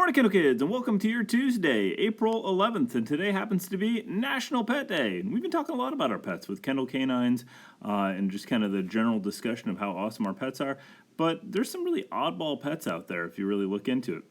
morning, Kindle Kids, and welcome to your Tuesday, April 11th, and today happens to be National Pet Day. And we've been talking a lot about our pets with Kendall Canines and just kind of the general discussion of how awesome our pets are, but there's some really oddball pets out there if you really look into it.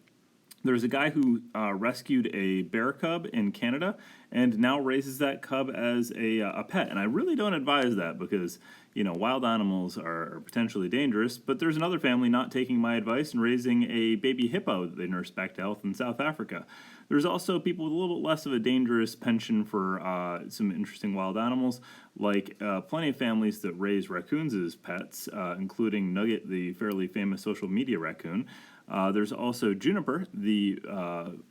There's a guy who rescued a bear cub in Canada and now raises that cub as a pet. And I really don't advise that because, you know, wild animals are potentially dangerous. But there's another family not taking my advice and raising a baby hippo that they nurse back to health in South Africa. There's also people with a little bit less of a dangerous penchant for some interesting wild animals, like plenty of families that raise raccoons as pets, including Nugget, the fairly famous social media raccoon. There's also Juniper, the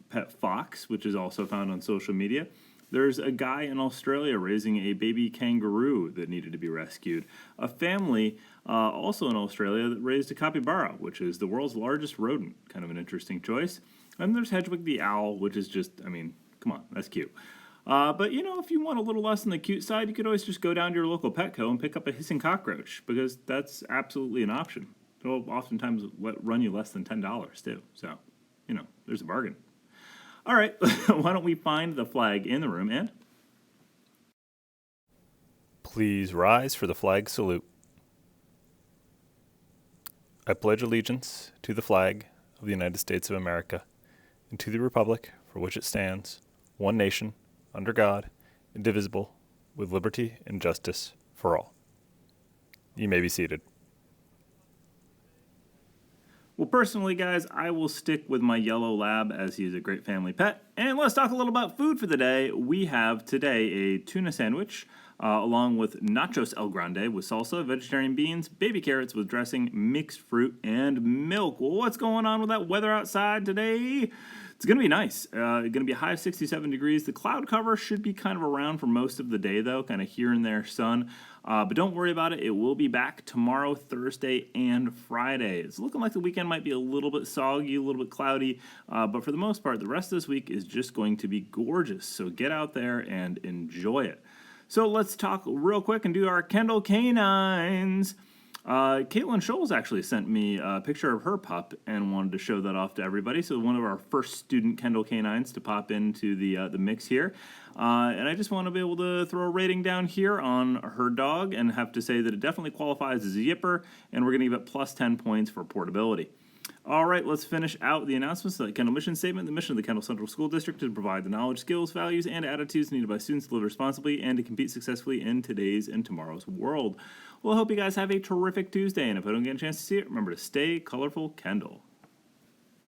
pet fox, which is also found on social media. There's a guy in Australia raising a baby kangaroo that needed to be rescued. A family also in Australia that raised a capybara, which is the world's largest rodent. Kind of an interesting choice. And there's Hedwig the owl, which is just, I mean, come on, that's cute. But, you know, if you want a little less on the cute side, you could always just go down to your local Petco and pick up a hissing cockroach, because that's absolutely an option. They'll oftentimes run you less than $10 too. So, you know, there's a bargain. All right, why don't we find the flag in the room and... Please rise for the flag salute. I pledge allegiance to the flag of the United States of America and to the republic for which it stands, one nation, under God, indivisible, with liberty and justice for all. You may be seated. Well, personally, guys, I will stick with my yellow lab as he is a great family pet. And let's talk a little about food for the day. We have today a tuna sandwich, along with nachos El Grande with salsa, vegetarian beans, baby carrots with dressing, mixed fruit, and milk. Well, what's going on with that weather outside today? It's going to be nice. Going to be a high of 67 degrees. The cloud cover should be kind of around for most of the day, though, kind of here and there sun. But don't worry about it. It will be back tomorrow, Thursday, and Friday. It's looking like the weekend might be a little bit soggy, a little bit cloudy. But for the most part, the rest of this week is just going to be gorgeous. So get out there and enjoy it. So let's talk real quick and do our Kendall Canines. Caitlin Scholes actually sent me a picture of her pup and wanted to show that off to everybody. So one of our first student Kendall Canines to pop into the mix here. And I just want to be able to throw a rating down here on her dog and have to say that it definitely qualifies as a yipper, and we're going to give it plus 10 points for portability. All right, let's finish out the announcements. The Kendall mission statement. The mission of the Kendall Central School District is to provide the knowledge, skills, values, and attitudes needed by students to live responsibly and to compete successfully in today's and tomorrow's world. Well, I hope you guys have a terrific Tuesday, and if I don't get a chance to see it, remember to stay colorful, Kendall.